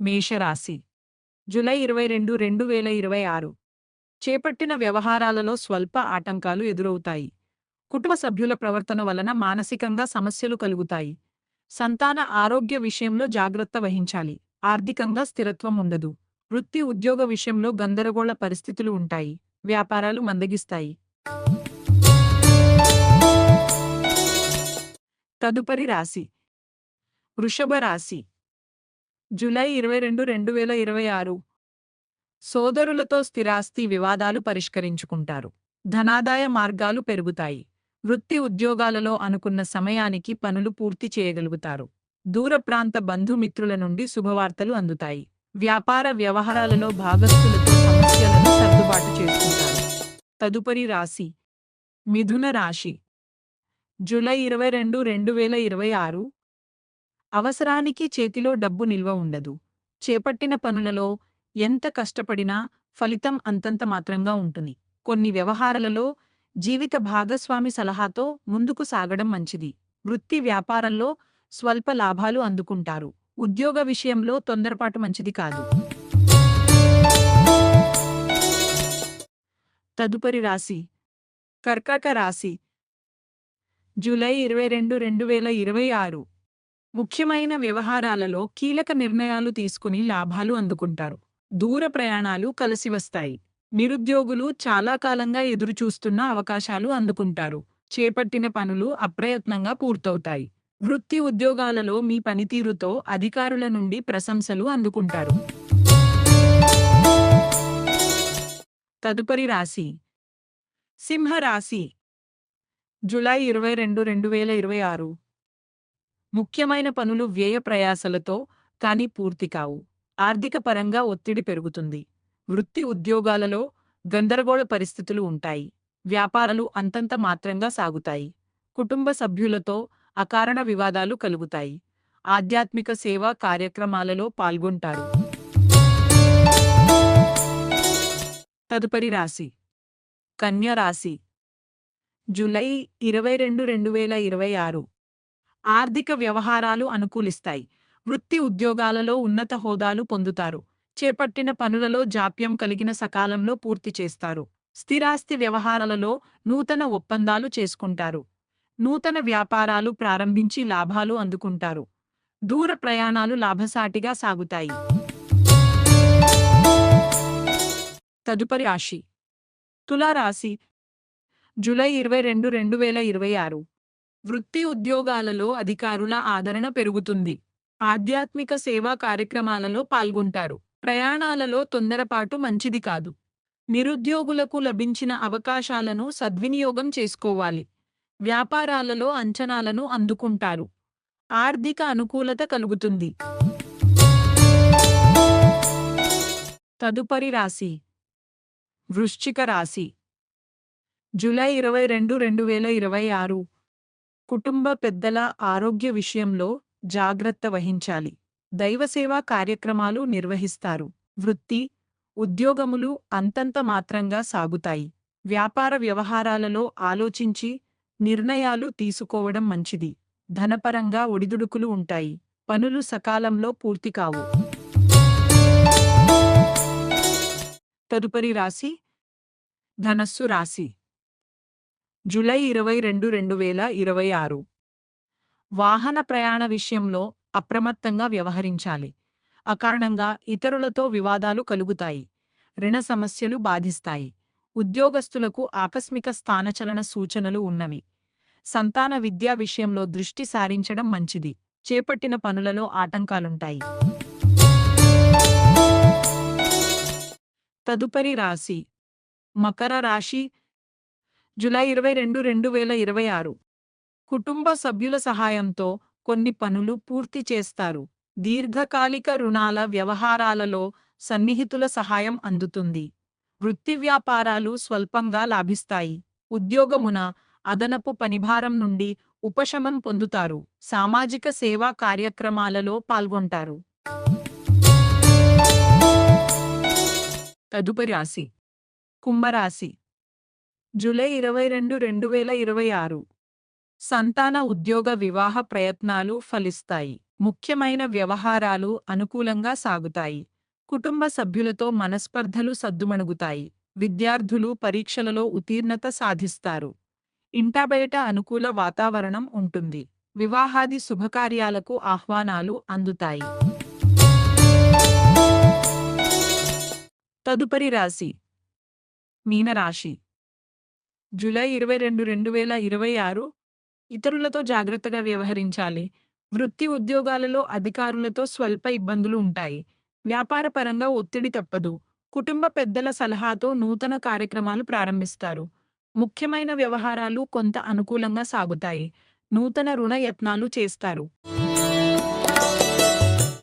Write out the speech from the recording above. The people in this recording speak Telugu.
మేషరాశి జూలై 22, 2026 చేపట్టిన వ్యవహారాలలో స్వల్ప ఆటంకాలు ఎదురవుతాయి. కుటుంబ సభ్యుల ప్రవర్తన వలన మానసికంగా సమస్యలు కలుగుతాయి. సంతాన ఆరోగ్య విషయంలో జాగ్రత్త వహించాలి. ఆర్థికంగా స్థిరత్వం ఉండదు. వృత్తి ఉద్యోగ విషయంలో గందరగోళ పరిస్థితులు ఉంటాయి. వ్యాపారాలు మందగిస్తాయి. తదుపరి రాశి వృషభ రాశి జూలై 22, 2026 సోదరులతో స్థిరాస్తి వివాదాలు పరిష్కరించుకుంటారు. ధనాదాయ మార్గాలు పెరుగుతాయి. వృత్తి ఉద్యోగాలలో అనుకున్న సమయానికి పనులు పూర్తి చేయగలుగుతారు. దూర ప్రాంత బంధుమిత్రుల నుండి శుభవార్తలు అందుతాయి. వ్యాపార వ్యవహారాలలో భాగస్థులతో సమస్యలను సర్దుబాటు చేసుకుంటారు. తదుపరి రాశి మిథున రాశి జూలై 22, 2026 అవసరానికి చేతిలో డబ్బు నిల్వ ఉండదు. చేపట్టిన పనులలో ఎంత కష్టపడినా ఫలితం అంతంత మాత్రంగా ఉంటుంది. కొన్ని వ్యవహారాలలో జీవిత భాగస్వామి సలహాతో ముందుకు సాగడం మంచిది. వృత్తి వ్యాపారంలో స్వల్ప లాభాలు అందుకుంటారు. ఉద్యోగ విషయంలో తొందరపాటు మంచిది కాదు. తదుపరి రాశి కర్కాటక రాశి జూలై 22, 2026 ముఖ్యమైన వ్యవహారాలలో కీలక నిర్ణయాలు తీసుకుని లాభాలు అందుకుంటారు. దూర ప్రయాణాలు కలిసి వస్తాయి. నిరుద్యోగులు చాలా కాలంగా ఎదురుచూస్తున్న అవకాశాలు అందుకుంటారు. చేపట్టిన పనులు అప్రయత్నంగా పూర్తవుతాయి. వృత్తి ఉద్యోగాలలో మీ పనితీరుతో అధికారుల నుండి ప్రశంసలు అందుకుంటారు. తదుపరి రాశి సింహరాశి జూలై 22, 2026 ముఖ్యమైన పనులు వ్యయ ప్రయాసలతో కానీ పూర్తి కావు. ఆర్థిక పరంగా ఒత్తిడి పెరుగుతుంది. వృత్తి ఉద్యోగాలలో గందరగోళ పరిస్థితులు ఉంటాయి. వ్యాపారాలు అంతంత మాత్రంగా సాగుతాయి. కుటుంబ సభ్యులతో అకారణ వివాదాలు కలుగుతాయి. ఆధ్యాత్మిక సేవా కార్యక్రమాలలో పాల్గొంటారు. తదుపరి రాశి కన్య రాశి జూలై 22, 2026 ఆర్థిక వ్యవహారాలు అనుకూలిస్తాయి. వృత్తి ఉద్యోగాలలో ఉన్నత హోదాలు పొందుతారు. చేపట్టిన పనులలో జాప్యం కలిగిన సకాలంలో పూర్తి చేస్తారు. స్థిరాస్తి వ్యవహారాలలో నూతన ఒప్పందాలు చేసుకుంటారు. నూతన వ్యాపారాలు ప్రారంభించి లాభాలు అందుకుంటారు. దూర ప్రయాణాలు లాభసాటిగా సాగుతాయి. తదుపరి రాశి తులారాశి జూలై 22, 2026 వృత్తి ఉద్యోగాలలో అధికారుల ఆదరణ పెరుగుతుంది. ఆధ్యాత్మిక సేవా కార్యక్రమాలలో పాల్గొంటారు. ప్రయాణాలలో తొందరపాటు మంచిది కాదు. నిరుద్యోగులకు లభించిన అవకాశాలను సద్వినియోగం చేసుకోవాలి. వ్యాపారాలలో అంచనాలను అందుకుంటారు. ఆర్థిక అనుకూలత కలుగుతుంది. తదుపరి రాశి వృశ్చిక రాశి జూలై 22, 2026 కుటుంబ పెద్దల ఆరోగ్య విషయంలో జాగ్రత్త వహించాలి. దైవసేవా కార్యక్రమాలు నిర్వహిస్తారు. వృత్తి ఉద్యోగములు అంతంత మాత్రంగా సాగుతాయి. వ్యాపార వ్యవహారాలలో ఆలోచించి నిర్ణయాలు తీసుకోవడం మంచిది. ధనపరంగా ఒడిదుడుకులు ఉంటాయి. పనులు సకాలంలో పూర్తి కావు. తదుపరి రాశి ధనస్సు రాశి జూలై 22, 2026 వాహన ప్రయాణ విషయంలో అప్రమత్తంగా వ్యవహరించాలి. అకారణంగా ఇతరులతో వివాదాలు కలుగుతాయి. రుణ సమస్యలు బాధిస్తాయి. ఉద్యోగస్తులకు ఆకస్మిక స్థానచలన సూచనలు ఉన్నవి. సంతాన విద్యా విషయంలో దృష్టి సారించడం మంచిది. చేపట్టిన పనులలో ఆటంకాలుంటాయి. తదుపరి రాశి మకర రాశి జూలై 22, 2026 కుటుంబ సభ్యుల సహాయంతో కొన్ని పనులు పూర్తి చేస్తారు. దీర్ఘకాలిక రుణాల వ్యవహారాలలో సన్నిహితుల సహాయం అందుతుంది. వృత్తి వ్యాపారాలు స్వల్పంగా లాభిస్తాయి. ఉద్యోగమున అదనపు పనిభారం నుండి ఉపశమనం పొందుతారు. సామాజిక సేవా కార్యక్రమాలలో పాల్గొంటారు. తదుపరి రాశి కుంభరాశి జూలై 22, 2026 సంతాన ఉద్యోగ వివాహ ప్రయత్నాలు ఫలిస్తాయి. ముఖ్యమైన వ్యవహారాలు అనుకూలంగా సాగుతాయి. కుటుంబ సభ్యులతో మనస్పర్ధలు సద్దుమణుగుతాయి. విద్యార్థులు పరీక్షలలో ఉత్తీర్ణత సాధిస్తారు. ఇంటా బయట అనుకూల వాతావరణం ఉంటుంది. వివాహాది శుభకార్యాలకు ఆహ్వానాలు అందుతాయి. తదుపరి రాశి మీనరాశి. జూలై 22, 2026. ఇతరులతో జాగ్రత్తగా వ్యవహరించాలి. వృత్తి ఉద్యోగాలలో అధికారులతో స్వల్ప ఇబ్బందులు ఉంటాయి. వ్యాపారపరంగా ఒత్తిడి తప్పదు. కుటుంబ పెద్దల సలహాతో నూతన కార్యక్రమాలు ప్రారంభిస్తారు. ముఖ్యమైన వ్యవహారాలు కొంత అనుకూలంగా సాగుతాయి. నూతన రుణ యత్నాలు చేస్తారు.